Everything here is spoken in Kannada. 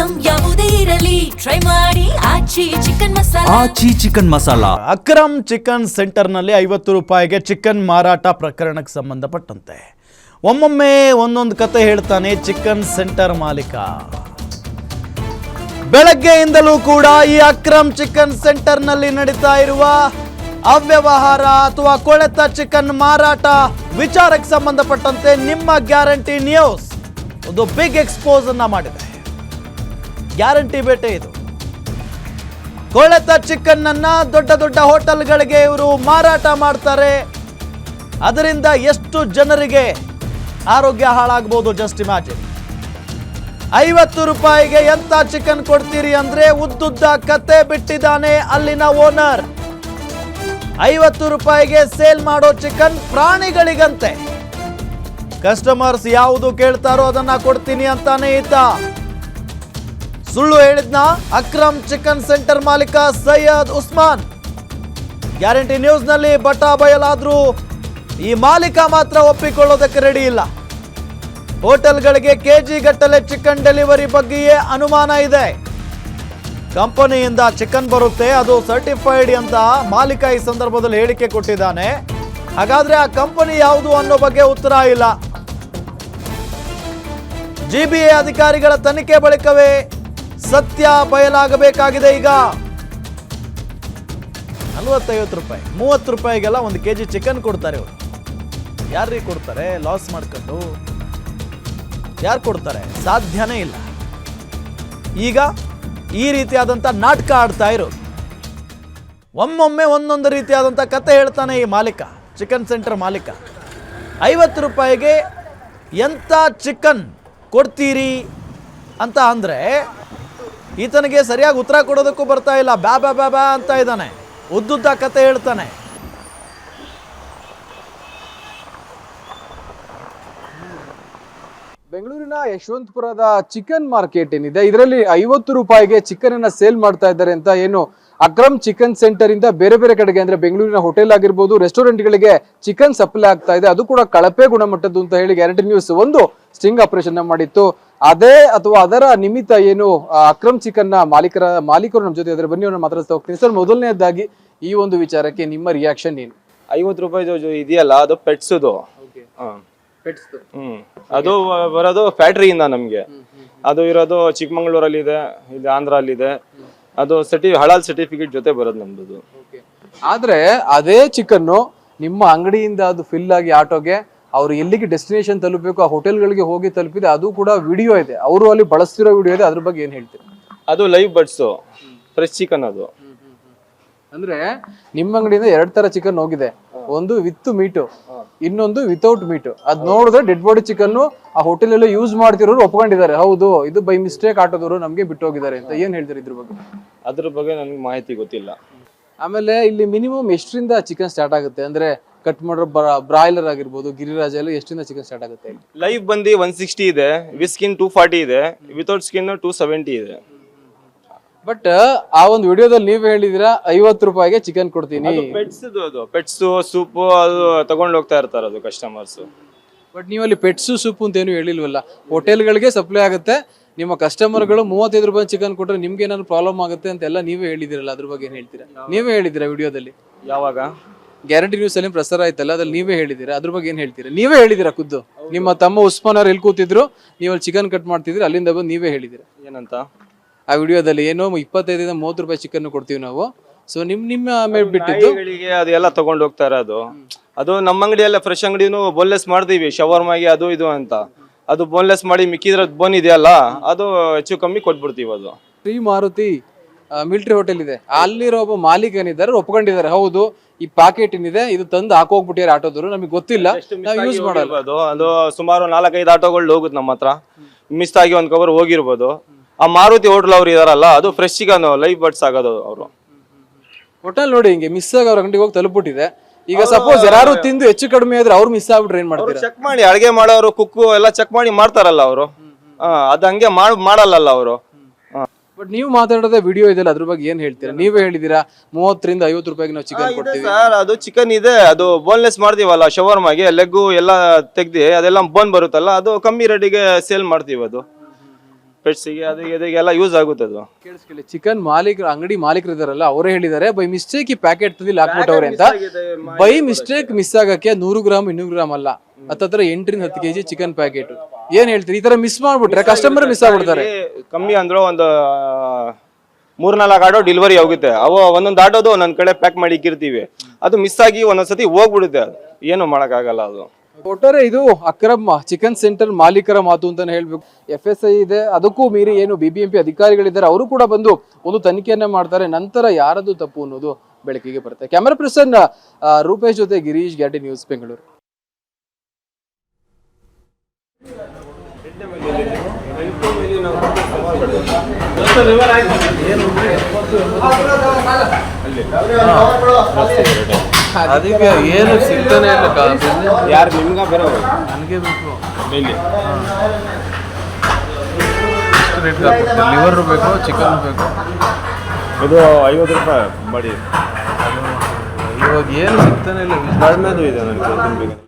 ಐಟಂ ಯಾವುದೇ ಇರಲಿ ಟ್ರೈ ಮಾಡಿ ಆಚಿ ಚಿಕನ್ ಮಸಾಲಾ. ಆಚಿ ಚಿಕನ್ ಮಸಾಲಾ. ಅಕ್ರಮ್ ಚಿಕನ್ ಸೆಂಟರ್ನಲ್ಲಿ 50 ರೂಪಾಯಿಗೆ ಚಿಕನ್ ಮಾರಾಟ ಪ್ರಕರಣಕ್ಕೆ ಸಂಬಂಧಪಟ್ಟಂತೆ ಒಮ್ಮೊಮ್ಮೆ ಒಂದೊಂದು ಕತೆ ಹೇಳ್ತಾನೆ ಚಿಕನ್ ಸೆಂಟರ್ ಮಾಲೀಕ. ಬೆಳಗ್ಗೆಯಿಂದಲೂ ಕೂಡ ಈ ಅಕ್ರಮ್ ಚಿಕನ್ ಸೆಂಟರ್ನಲ್ಲಿ ನಡೀತಾ ಇರುವ ಅವ್ಯವಹಾರ ಅಥವಾ ಕೊಳೆತ ಚಿಕನ್ ಮಾರಾಟ ವಿಚಾರಕ್ಕೆ ಸಂಬಂಧಪಟ್ಟಂತೆ ನಿಮ್ಮ ಗ್ಯಾರಂಟಿ ನ್ಯೂಸ್ ಒಂದು ಬಿಗ್ ಎಕ್ಸ್ಪೋಸ್ ಅನ್ನ ಮಾಡಿದೆ. ಗ್ಯಾರಂಟಿ ಬೇಟೆ ಇದು. ಕೊಳೆತ ಚಿಕನ್ ಅನ್ನ ದೊಡ್ಡ ದೊಡ್ಡ ಹೋಟೆಲ್ಗಳಿಗೆ ಇವರು ಮಾರಾಟ ಮಾಡ್ತಾರೆ. ಅದರಿಂದ ಎಷ್ಟು ಜನರಿಗೆ ಆರೋಗ್ಯ ಹಾಳಾಗಬಹುದು ಜಸ್ಟ್ ಇಮ್ಯಾಜಿನ್. 50 ರೂಪಾಯಿಗೆ ಎಂತ ಚಿಕನ್ ಕೊಡ್ತೀರಿ ಅಂದ್ರೆ ಉದ್ದುದ್ದ ಕತೆ ಬಿಟ್ಟಿದ್ದಾನೆ ಅಲ್ಲಿನ ಓನರ್. 50 ರೂಪಾಯಿಗೆ ಸೇಲ್ ಮಾಡೋ ಚಿಕನ್ ಪ್ರಾಣಿಗಳಿಗಂತೆ. ಕಸ್ಟಮರ್ಸ್ ಯಾವುದು ಕೇಳ್ತಾರೋ ಅದನ್ನ ಕೊಡ್ತೀನಿ ಅಂತಾನೆ ಈತ. ಸುಳ್ಳು ಹೇಳಿದ್ನ ಅಕ್ರಮ್ ಚಿಕನ್ ಸೆಂಟರ್ ಮಾಲೀಕ ಸೈಯದ್ ಉಸ್ಮಾನ್. ಗ್ಯಾರಂಟಿ ನ್ಯೂಸ್ ನಲ್ಲಿ ಬಟ ಬಯಲಾದ್ರೂ ಈ ಮಾಲೀಕ ಮಾತ್ರ ಒಪ್ಪಿಕೊಳ್ಳೋದಕ್ಕೆ ರೆಡಿ ಇಲ್ಲ. ಹೋಟೆಲ್ಗಳಿಗೆ ಕೆಜಿ ಗಟ್ಟಲೆ ಚಿಕನ್ ಡೆಲಿವರಿ ಬಗ್ಗೆಯೇ ಅನುಮಾನ ಇದೆ. ಕಂಪನಿಯಿಂದ ಚಿಕನ್ ಬರುತ್ತೆ, ಅದು ಸರ್ಟಿಫೈಡ್ ಅಂತ ಮಾಲೀಕ ಈ ಸಂದರ್ಭದಲ್ಲಿ ಹೇಳಿಕೆ ಕೊಟ್ಟಿದ್ದಾನೆ. ಹಾಗಾದ್ರೆ ಆ ಕಂಪನಿ ಯಾವುದು ಅನ್ನೋ ಬಗ್ಗೆ ಉತ್ತರ ಇಲ್ಲ. ಜಿಬಿಎ ಅಧಿಕಾರಿಗಳ ತನಿಖೆ ಬಳಿಕವೇ ಸತ್ಯ ಬಯಲಾಗಬೇಕಾಗಿದೆ. ಈಗ 40-50 ರೂಪಾಯಿ 30 ರೂಪಾಯಿಗೆಲ್ಲ 1 ಕೆಜಿ ಚಿಕನ್ ಕೊಡ್ತಾರೆ ಇವರು. ಯಾರಿಗೆ ಕೊಡ್ತಾರೆ? ಲಾಸ್ ಮಾಡ್ಕೊಂಡು ಯಾರು ಕೊಡ್ತಾರೆ? ಸಾಧ್ಯನೇ ಇಲ್ಲ. ಈಗ ಈ ರೀತಿಯಾದಂಥ ನಾಟಕ ಆಡ್ತಾ ಇರೋದು. ಒಮ್ಮೊಮ್ಮೆ ಒಂದೊಂದು ರೀತಿಯಾದಂಥ ಕತೆ ಹೇಳ್ತಾನೆ ಈ ಮಾಲೀಕ, ಚಿಕನ್ ಸೆಂಟರ್ ಮಾಲೀಕ. 50 ರೂಪಾಯಿಗೆ ಎಂಥ ಚಿಕನ್ ಕೊಡ್ತೀರಿ ಅಂತ ಅಂದರೆ ಈತನಿಗೆ ಸರಿಯಾಗಿ ಉತ್ತರ ಕೊಡೋದಕ್ಕೂ ಬರ್ತಾ ಇಲ್ಲ. ಬ್ಯಾ ಬ್ಯಾ ಬ್ಯಾ ಬ್ಯಾ ಅಂತ ಇದ್ದಾನೆ, ಉದ್ದುದ್ದ ಕತೆ ಹೇಳ್ತಾನೆ. ಬೆಂಗಳೂರಿನ ಯಶವಂತಪುರದ ಚಿಕನ್ ಮಾರ್ಕೆಟ್ ಏನಿದೆ, ಇದರಲ್ಲಿ 50 ರೂಪಾಯಿಗೆ ಚಿಕನ್ ಅನ್ನ ಸೇಲ್ ಮಾಡ್ತಾ ಇದ್ದಾರೆ ಅಂತ ಏನು ಅಕ್ರಮ್ ಚಿಕನ್ ಸೆಂಟರ್ ಇಂದ ಬೇರೆ ಬೇರೆ ಕಡೆಗೆ ಅಂದ್ರೆ ಬೆಂಗಳೂರಿನ ಹೋಟೆಲ್ ಆಗಿರ್ಬೋದು, ರೆಸ್ಟೋರೆಂಟ್ ಗಳಿಗೆ ಚಿಕನ್ ಸಪ್ಲೈ ಆಗ್ತಾ ಇದೆ. ಅದು ಕೂಡ ಕಳಪೆ ಗುಣಮಟ್ಟದ್ದು ಅಂತ ಹೇಳಿ ಗ್ಯಾರಂಟಿ ನ್ಯೂಸ್ ಒಂದು ಸ್ಟಿಂಗ್ ಆಪರೇಷನ್ ಮಾಡಿತ್ತು. ಅದೇ ಅಥವಾ ಅದರ ನಿಮಿತ್ತ ಏನು ಅಕ್ರಮ್ ಚಿಕನ್ ನ ಮಾಲೀಕರು ನಮ್ಮ ಜೊತೆ ಇದ್ದಾರೆ. ಬನ್ನಿ ಅವ್ರನ್ನ ಮಾತಾಡ್ತಾ ಹೋಗ್ತೀನಿ. ಸರ್, ಮೊದಲನೇದಾಗಿ ಈ ಒಂದು ವಿಚಾರಕ್ಕೆ ನಿಮ್ಮ ರಿಯಾಕ್ಷನ್ ಏನು? 50 ರೂಪಾಯಿ ಇದೆಯಲ್ಲ, ಅದು ಪೆಟ್ಸ್ದು. ಅದು ಬರೋದು ಫ್ಯಾಕ್ಟ್ರಿಯಿಂದ ನಮ್ಗೆ. ಅದು ಇರೋದು ಚಿಕ್ಕಮಂಗ್ಳೂರಲ್ಲಿ ಇದೆ, ಇಲ್ಲಿ ಆಂಧ್ರಲ್ಲಿ ಅದು ಹಲಾಲ್ ಸರ್ಟಿಫಿಕೇಟ್ ಜೊತೆ ಬರೋದು ನಮ್ದು. ಆದ್ರೆ ಅದೇ ಚಿಕನ್ನು ನಿಮ್ಮ ಅಂಗಡಿಯಿಂದ ಅದು ಫಿಲ್ ಆಗಿ ಆಟೋಗೆ ಅವ್ರು ಎಲ್ಲಿಗೆ ಡೆಸ್ಟಿನೇಷನ್ ತಲುಪಬೇಕು ಆ ಹೋಟೆಲ್ಗಳಿಗೆ ಹೋಗಿ ತಲುಪಿದೆ. ಅದು ಕೂಡ ವಿಡಿಯೋ ಇದೆ, ಅವರು ಅಲ್ಲಿ ಬಳಸ್ತಿರೋ ವಿಡಿಯೋ ಇದೆ. ಅದ್ರ ಬಗ್ಗೆ ಏನ್ ಹೇಳ್ತೀರಿ? ಅದು ಲೈವ್ ಬರ್ಡ್ಸ್ ಫ್ರೆಶ್ ಚಿಕನ್. ಅದು ಅಂದ್ರೆ ನಿಮ್ಮ ಅಂಗಡಿಯಿಂದ 2 ತರ ಚಿಕನ್ ಹೋಗಿದೆ. ಒಂದು ವಿತ್ ಮೀಟು, ಇನ್ನೊಂದು ವಿತೌಟ್ ಮೀಟು. ಅದ್ ನೋಡಿದ್ರೆ ಡೆಡ್ ಬಾಡಿ ಚಿಕನ್ ಆ ಹೋಟೆಲ್ ಎಲ್ಲ ಯೂಸ್ ಮಾಡ್ತಿರೋರು ಒಪ್ಕೊಂಡಿದ್ದಾರೆ. ಹೌದು, ಇದು ಬೈ ಮಿಸ್ಟೇಕ್ ಆಟೋದವರು ನಮ್ಗೆ ಬಿಟ್ಟು ಹೋಗಿದ್ದಾರೆ ಅಂತ. ಏನ್ ಹೇಳ್ತಾರೆ ಇದ್ರ ಬಗ್ಗೆ? ಅದ್ರ ಬಗ್ಗೆ ನನಗೆ ಮಾಹಿತಿ ಗೊತ್ತಿಲ್ಲ. ಆಮೇಲೆ ಇಲ್ಲಿ ಮಿನಿಮಮ್ ಎಷ್ಟರಿಂದ ಚಿಕನ್ ಸ್ಟಾರ್ಟ್ ಆಗುತ್ತೆ ಅಂದ್ರೆ ಕಟ್ ಮಾಡೋ ಬ್ರಾಯ್ಲರ್ ಆಗಿರ್ಬೋದು, ಗಿರಿರಾಜ ಎಲ್ಲ ಎಷ್ಟರಿಂದ ಚಿಕನ್ ಸ್ಟಾರ್ಟ್ ಆಗುತ್ತೆ? ಲೈವ್ ಬಂದು 160 ಇದೆ, ವಿತ್ ಸ್ಕಿನ್ 240 ಇದೆ, ವಿತೌಟ್ ಸ್ಕಿನ್ 270 ಇದೆ. ಬಟ್ ಆ ಒಂದು ವಿಡಿಯೋದಲ್ಲಿ ನೀವೇ ಹೇಳಿದಿರಾ 50 ರೂಪಾಯಿಗೆ ಚಿಕನ್ ಕೊಡ್ತೀನಿ. ಪೆಟ್ಸ್ ಸೂಪ್ ಅದು ತಗೊಂಡು ಹೋಗ್ತಾ ಇರ್ತಾರೆ ಅದು ಕಸ್ಟಮರ್ಸ್. ಬಟ್ ನೀವು ಅಲ್ಲಿ ಪೆಟ್ಸು ಸೂಪ್ ಅಂತ ಏನು ಹೇಳಿಲ್ವಲ್ಲ. ಹೋಟೆಲ್ಗಳಿಗೆ ಸಪ್ಲೈ ಆಗುತ್ತೆ, ನಿಮ್ಮ ಕಸ್ಟಮರ್ಗಳು 35 ರೂಪಾಯಿ ಚಿಕನ್ ಕೊಟ್ರೆ ನಿಮ್ಗೆ ಏನಾದ್ರು ಪ್ರಾಬ್ಲಮ್ ಆಗುತ್ತೆ ಅಂತೆಲ್ಲ ನೀವೇ ಹೇಳಿದಿರಲ್ಲ. ಅದ್ರ ಬಗ್ಗೆ ಏನ್ ಹೇಳ್ತೀರಾ? ನೀವೇ ಹೇಳಿದಿರಾ ವಿಡಿಯೋದಲ್ಲಿ. ಯಾವಾಗ ಗ್ಯಾರಂಟಿ ನ್ಯೂಸ್ ಅಲ್ಲಿ ಪ್ರಸಾರ ಆಯ್ತಲ್ಲ, ಅದ್ರಲ್ಲಿ ನೀವೇ ಹೇಳಿದಿರಾ. ಅದ್ರ ಬಗ್ಗೆ ಏನ್ ಹೇಳ್ತೀರಾ? ನೀವೇ ಹೇಳಿದಿರಾ ಖುದ್ದು. ನಿಮ್ಮ ತಮ್ಮ ಉಸ್ಮಾನ್ ಅವ್ರು ಎಲ್ಲಿ ಕೂತಿದ್ರು, ನೀವು ಅಲ್ಲಿ ಚಿಕನ್ ಕಟ್ ಮಾಡ್ತಿದ್ರಿ, ಅಲ್ಲಿಂದ ಬಂದು ನೀವೇ ಹೇಳಿದಿರಾ. ಏನಂತ ಆ ವಿಡಿಯೋದಲ್ಲಿ ಏನೋ 25ರಿಂದ 30 ರೂಪಾಯಿ ಚಿಕನ್ ಕೊಡ್ತೀವಿ ನಾವು. ಸೊ ನಿಮ್ಮ ಮೇಲೆ ಬಿಟ್ಟಿದ್ದು ಅದೆಲ್ಲ ತಗೊಂಡು ಹೋಗ್ತಾರೆ. ಅದು ನಮ್ಮ ಅಂಗಡಿಯಲ್ಲ, ಫ್ರೆಶ್ ಅಂಗಡಿನೂ ಬೋನ್ಲೆಸ್ ಮಾಡ್ತೀವಿ ಶವರ್ಮಾಗಿ ಅದು ಇದು ಅಂತ. ಅದು ಬೋನ್ಲೆಸ್ ಮಾಡಿ ಮಿಕ್ಕಿದ್ರ ಬೋನ್ ಇದೆಯಲ್ಲ, ಅದು ಹೆಚ್ಚು ಕಮ್ಮಿ ಕೊಟ್ಬಿಡ್ತೀವಿ. ಅದು ಶ್ರೀ ಮಾರುತಿ ಮಿಲಿಟರಿ ಹೋಟೆಲ್ ಇದೆ, ಅಲ್ಲಿರೋ ಒಬ್ಬ ಮಾಲೀಕನಿದ್ದಾರೆ, ಒಪ್ಕೊಂಡಿದ್ದಾರೆ. ಹೌದು, ಈ ಪ್ಯಾಕೆಟ್ ಏನಿದೆ ಇದು ತಂದು ಹಾಕೋಗ್ಬಿಟ್ಟಿದ್ದಾರೆ ಆಟೋದವರು, ನಮಗೆ ಗೊತ್ತಿಲ್ಲ, ನಾವು ಯೂಸ್ ಮಾಡಲ್ಲ. ಅದು ಸುಮಾರು 4-5 ಆಟೋಗಳು ಹೋಗುತ್ತೆ ನಮ್ಮ ಹತ್ರ. ಮಿಸ್ ಆಗಿ ಒಂದ್ ಕವರ್ ಹೋಗಿರ್ಬೋದು. ಆ ಮಾರುತಿ ಹೋಟೆಲ್ ಅವ್ರು ಇದಾರಲ್ಲ, ಅದು ಫ್ರೆಶ್ ಚಿಕನ್ ಲೈವ್ ಬರ್ಡ್ಸ್ ಆಗೋದು. ಅವರು ಹೋಟೆಲ್ ನೋಡಿ ಹಿಂಗೆ ಮಿಸ್ ಆಗಿ ಅವ್ರ ಅಂಗಡಿಗೆ ಹೋಗಿ ತಲುಪಿಟ್ಟಿದೆ. ಈಗ ಸಪೋಸ್ ಯಾರು ತಿಂದು ಹೆಚ್ಚು ಕಡಿಮೆ ಆದ್ರೆ ಅವ್ರು ಮಿಸ್ ಆಗ್ಬಿಟ್ರೆ ಏನ್ ಮಾಡ್ತಾರೆ? ಚೆಕ್ ಮಾಡಿ, ಅಡಿಗೆ ಮಾಡೋರು ಕುಕ್ಕು ಎಲ್ಲ ಚೆಕ್ ಮಾಡಿ ಮಾಡ್ತಾರಲ್ಲ ಅವರು. ಅದ್ ಹಂಗೆ ಮಾಡಲ್ಲ ಅವರು. ಬಟ್ ನೀವು ಮಾತಾಡೋದೇ ವಿಡಿಯೋ ಇದೆಲ್ಲ, ಅದ್ರ ಬಗ್ಗೆ ಏನ್ ಹೇಳ್ತೀರಾ? ನೀವೇ ಹೇಳಿದೀರಾ 30ರಿಂದ 50 ರೂಪಾಯಿಗೆ ನಾವು ಚಿಕನ್ ಕೊಡ್ತೀವಿ. ಸರ್, ಅದು ಚಿಕನ್ ಇದೆ, ಅದು ಬೋನ್ಲೆಸ್ ಮಾಡ್ತೀವಲ್ಲ ಶವರ್ಮಾಗೆ, ಲೆಗ್ಗು ಎಲ್ಲ ತೆಗ್ದಿ ಅದೆಲ್ಲ ಬೋನ್ ಬರುತ್ತಲ್ಲ, ಅದು ಕಮ್ಮಿ ರೇಟಿಗೆ ಸೇಲ್ ಮಾಡ್ತೀವಿ. ಅದು ಪೆಟ್ಸಿಗೆ ಅದಕ್ಕೆ ಇದಕ್ಕೆಲ್ಲ ಯೂಸ್ ಆಗುತ್ತೆ ಅದು. ಕೇಳಿಸ್ಕೊಳ್ಳಿ, ಚಿಕನ್ ಮಾಲೀಕರು ಅಂಗಡಿ ಮಾಲೀಕರು ಇದಾರಲ್ಲ ಅವರೇ ಹೇಳಿದ್ದಾರೆ ಬೈ ಮಿಸ್ಟೇಕ್ ಈ ಪ್ಯಾಕೆಟ್ ತಂದಿಲ್ಲಿ ಹಾಕ್ಬಿಟ್ಟವ್ರೆ ಅಂತ. ಬೈ ಮಿಸ್ಟೇಕ್ ಮಿಸ್ ಆಗಕ್ಕೆ 100 ಗ್ರಾಮ್ 200 ಗ್ರಾಮ್ ಅಲ್ಲ, ಹತ್ತತ್ರ 8 ರಿಂದ 10 kg ಚಿಕನ್ ಪ್ಯಾಕೆಟ್. ಏನ್ ಹೇಳ್ತೀರಿ? ಈ ತರ ಮಿಸ್ ಮಾಡ್ಬಿಟ್ರೆ ಕಸ್ಟಮರ್ ಮಿಸ್ ಆಗ್ಬಿಡ್ತಾರೆ. ಕಮ್ಮಿ ಅಂದ್ರೆ ಒಂದು 3-4 ಆಟೋ ಡೆಲಿವರಿ ಹೋಗುತ್ತೆ. ಅವು ಒಂದೊಂದು ಆಟೋದು ಒಂದೊಂದ್ ಕಡೆ ಪ್ಯಾಕ್ ಮಾಡಿ ಇಕ್ಕಿರ್ತೀವಿ, ಅದು ಮಿಸ್ ಆಗಿ ಒಂದೊಂದ್ಸತಿ ಹೋಗ್ಬಿಡುತ್ತೆ. ಅದು ಏನು ಮಾಡಕ್ಕಾಗಲ್ಲ. ಅದು ಒಟ್ಟಾರೆ ಇದು ಅಕ್ರಮ್ ಚಿಕನ್ ಸೆಂಟರ್ ಮಾಲೀಕರ ಮಾತು ಅಂತಾನೆ ಹೇಳ್ಬೇಕು. FSI ಇದೆ, ಅದಕ್ಕೂ ಮೀರಿ ಏನು BBMP ಅಧಿಕಾರಿಗಳಿದ್ದಾರೆ, ಅವರು ಕೂಡ ಬಂದು ಒಂದು ತನಿಖೆಯನ್ನ ಮಾಡ್ತಾರೆ. ನಂತರ ಯಾರದು ತಪ್ಪು ಅನ್ನೋದು ಬೆಳಕಿಗೆ ಬರುತ್ತೆ. ಕ್ಯಾಮರಾ ಪರ್ಸನ್ ರೂಪೇಶ್ ಜೊತೆ ಗಿರೀಶ್, ಗ್ಯಾಟಿ ನ್ಯೂಸ್, ಬೆಂಗಳೂರು. ಅದಕ್ಕೆ ಏನು ಸಿಗ್ತಾನೆ ಇಲ್ಲ. ಯಾರು ನಿಮ್ಗ ಬೇರೆ ನನಗೆ ಬೇಕು ರೇಟ್ ಲಿವರ್ ಬೇಕು, ಚಿಕನ್ ಬೇಕು. ಇದು 50 ರೂಪಾಯಿ ಮಾಡಿ. ಇವಾಗ ಏನು ಸಿಗ್ತಾನೆ ಇಲ್ಲ. ಕಡಿಮೆದು ಇದೆ ನನಗೆ ತಿನ್ಬೇಕು.